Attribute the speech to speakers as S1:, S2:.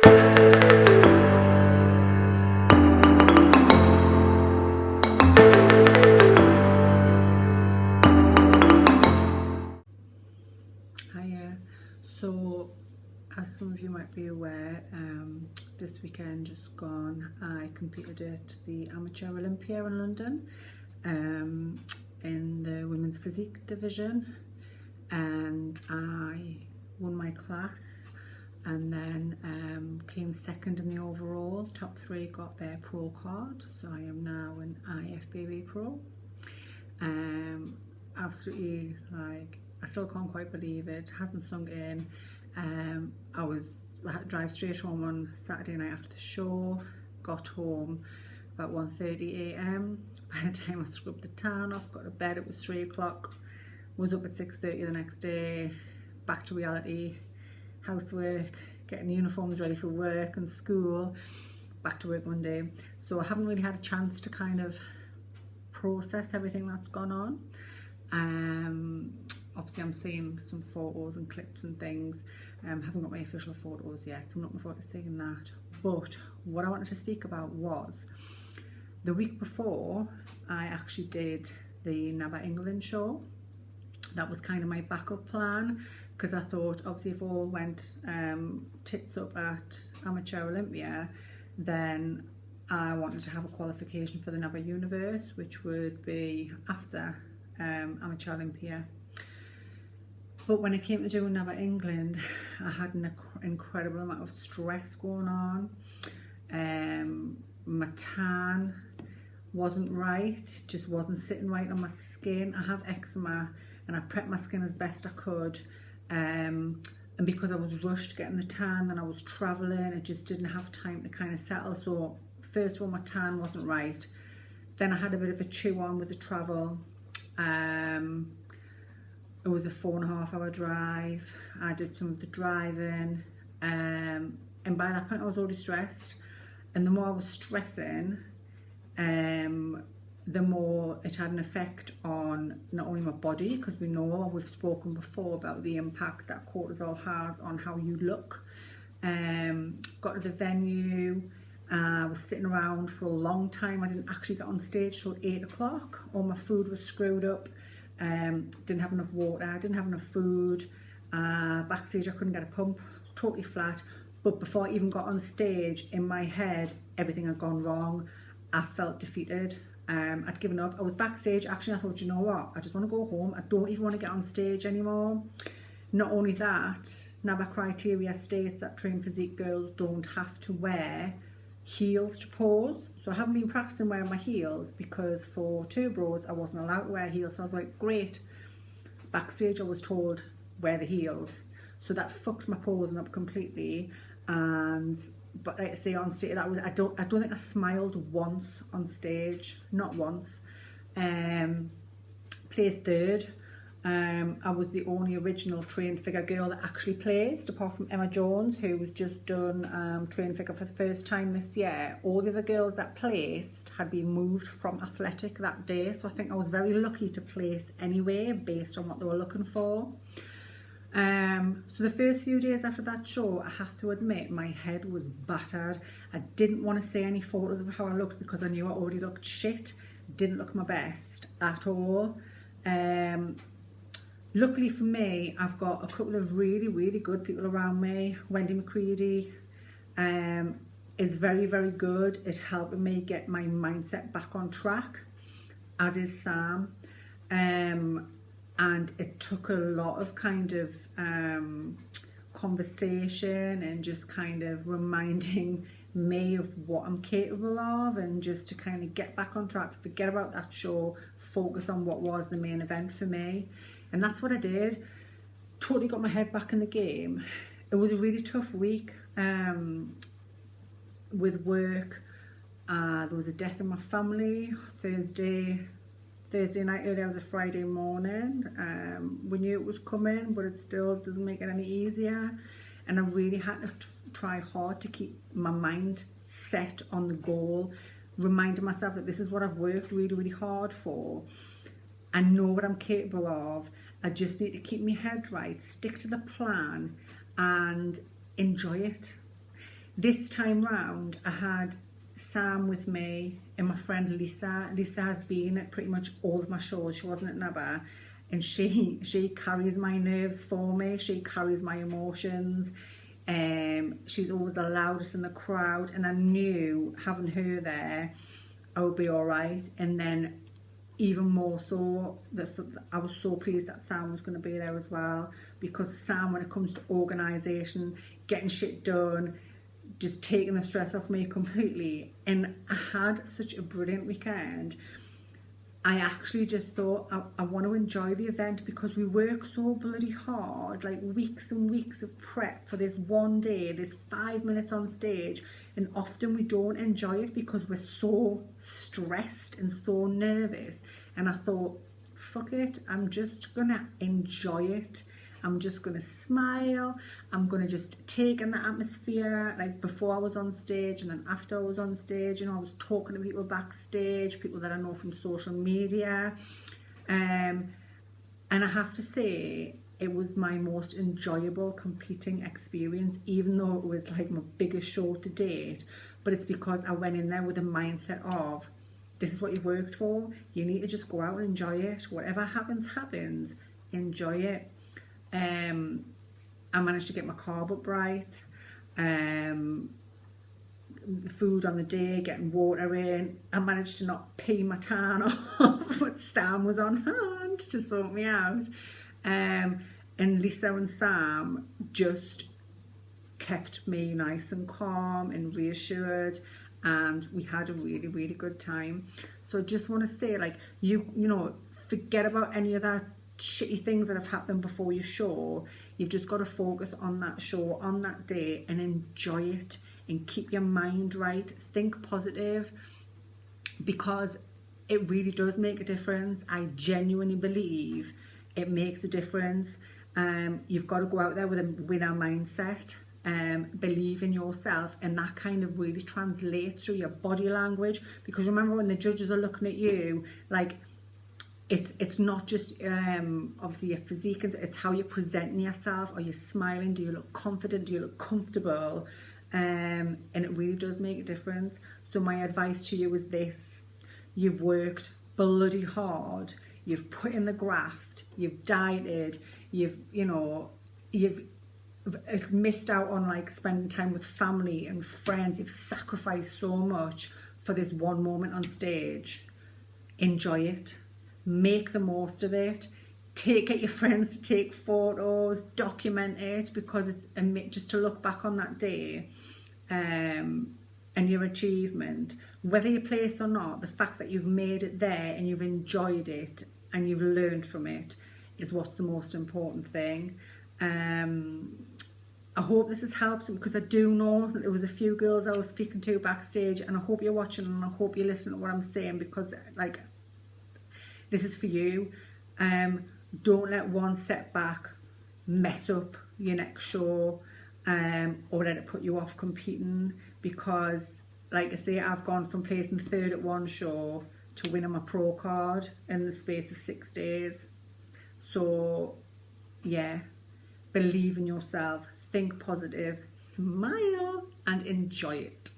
S1: Hiya. So, as some of you might be aware, this weekend just gone, I competed at the Amateur Olympia in London in the women's physique division, and I won my class and then came second in the overall. Top three got their pro card, so I am now an IFBB pro. Absolutely, like, I still can't quite believe it. Hasn't sunk in. I had to drive straight home on Saturday night after the show. Got home about 1:30 a.m. By the time I scrubbed the tan off, got to bed, it was 3 o'clock. Was up at 6:30 the next day. Back to reality. Housework, getting uniforms ready for work and school. Back to work Monday. So I haven't really had a chance to kind of process everything that's gone on. Obviously I'm seeing some photos and clips and things. Haven't got my official photos yet, so I'm looking forward to seeing that. But what I wanted to speak about was the week before I actually did the NABBA England show. That was kind of my backup plan, because I thought obviously if all went tits up at Amateur Olympia, then I wanted to have a qualification for the NABBA Universe, which would be after Amateur Olympia. But when it came to doing NABBA England, I had an incredible amount of stress going on. My tan wasn't right, just wasn't sitting right on my skin. I have eczema and I prepped my skin as best I could. And because I was rushed getting the tan, then I was travelling, it just didn't have time to kind of settle. So first of all, my tan wasn't right. Then I had a bit of a chew on with the travel. It was a 4.5 hour drive. I did some of the driving, and by that point I was already stressed. And the more I was stressing, the more it had an effect on not only my body, because we've spoken before about the impact that cortisol has on how you look. Got to the venue, I was sitting around for a long time. I didn't actually get on stage till 8 o'clock. All my food was screwed up. Didn't have enough water, didn't have enough food. Backstage I couldn't get a pump, totally flat. But before I even got on stage, in my head, everything had gone wrong. I felt defeated. I'd given up. I was backstage, actually I thought, you know what, I just want to go home. I don't even want to get on stage anymore. Not only that, NABBA criteria states that trained physique girls don't have to wear heels to pose. So I haven't been practicing wearing my heels because for turbos I wasn't allowed to wear heels. So I was like, great. Backstage I was told wear the heels, so that fucked my posing up completely. But like I say, on stage, I don't think I smiled once on stage, not once. Placed third. I was the only original trained figure girl that actually placed, apart from Emma Jones, who was just done trained figure for the first time this year. All the other girls that placed had been moved from athletic that day, so I think I was very lucky to place anyway, based on what they were looking for. So the first few days after that show, I have to admit, my head was battered. I didn't want to see any photos of how I looked because I knew I already looked shit. Didn't look my best at all. Luckily for me, I've got a couple of really, really good people around me. Wendy McCready is very, very good at helping me get my mindset back on track, as is Sam. And it took a lot of kind of conversation and just kind of reminding me of what I'm capable of, and just to kind of get back on track, forget about that show, focus on what was the main event for me. And that's what I did. Totally got my head back in the game. It was a really tough week with work. There was a death in my family Thursday night, earlier was a Friday morning. We knew it was coming, but it still doesn't make it any easier. And I really had to try hard to keep my mind set on the goal, reminding myself that this is what I've worked really, really hard for. I know what I'm capable of. I just need to keep my head right, stick to the plan and enjoy it. This time round, I had Sam with me and my friend Lisa. Lisa has been at pretty much all of my shows. She wasn't at Nabba, and she carries my nerves for me. She carries my emotions. She's always the loudest in the crowd, and I knew having her there, I would be all right. And then even more so, I was so pleased that Sam was going to be there as well, because Sam, when it comes to organisation, getting shit done, just taking the stress off me completely. And I had such a brilliant weekend. I actually just thought I want to enjoy the event, because we work so bloody hard, like weeks and weeks of prep for this one day, this 5 minutes on stage, and often we don't enjoy it because we're so stressed and so nervous. And I thought, fuck it, I'm just gonna enjoy it. I'm just going to smile. I'm going to just take in the atmosphere. Like before I was on stage and then after I was on stage, you know, I was talking to people backstage, people that I know from social media. And I have to say, it was my most enjoyable competing experience, even though it was like my biggest show to date. But it's because I went in there with a mindset of, this is what you've worked for. You need to just go out and enjoy it. Whatever happens, happens. Enjoy it. I managed to get my carb up right, the food on the day, getting water in. I managed to not pee my tan off, but Sam was on hand to sort me out. And Lisa and Sam just kept me nice and calm and reassured, and we had a really, really good time. So I just want to say, like, you know, forget about any of that shitty things that have happened before your show. You've just got to focus on that show, on that day, and enjoy it, and keep your mind right. Think positive, because it really does make a difference. I genuinely believe it makes a difference. You've got to go out there with a winner mindset. Believe in yourself, and that kind of really translates through your body language, because remember, when the judges are looking at you, like, it's not just obviously your physique, it's how you're presenting yourself. Are you smiling? Do you look confident? Do you look comfortable? And it really does make a difference. So my advice to you is this: you've worked bloody hard, you've put in the graft, you've dieted, you've missed out on like spending time with family and friends. You've sacrificed so much for this one moment on stage. Enjoy it. Make the most of it. Get your friends to take photos, document it, because it's just to look back on that day and your achievement, whether you place or not. The fact that you've made it there and you've enjoyed it and you've learned from it is what's the most important thing. I hope this has helped, because I do know there was a few girls I was speaking to backstage, and I hope you're watching and I hope you listen to what I'm saying, because like, this is for you. Don't let one setback mess up your next show, or let it put you off competing, because like I say, I've gone from placing third at one show to winning my pro card in the space of 6 days. So yeah, believe in yourself, think positive, smile, and enjoy it.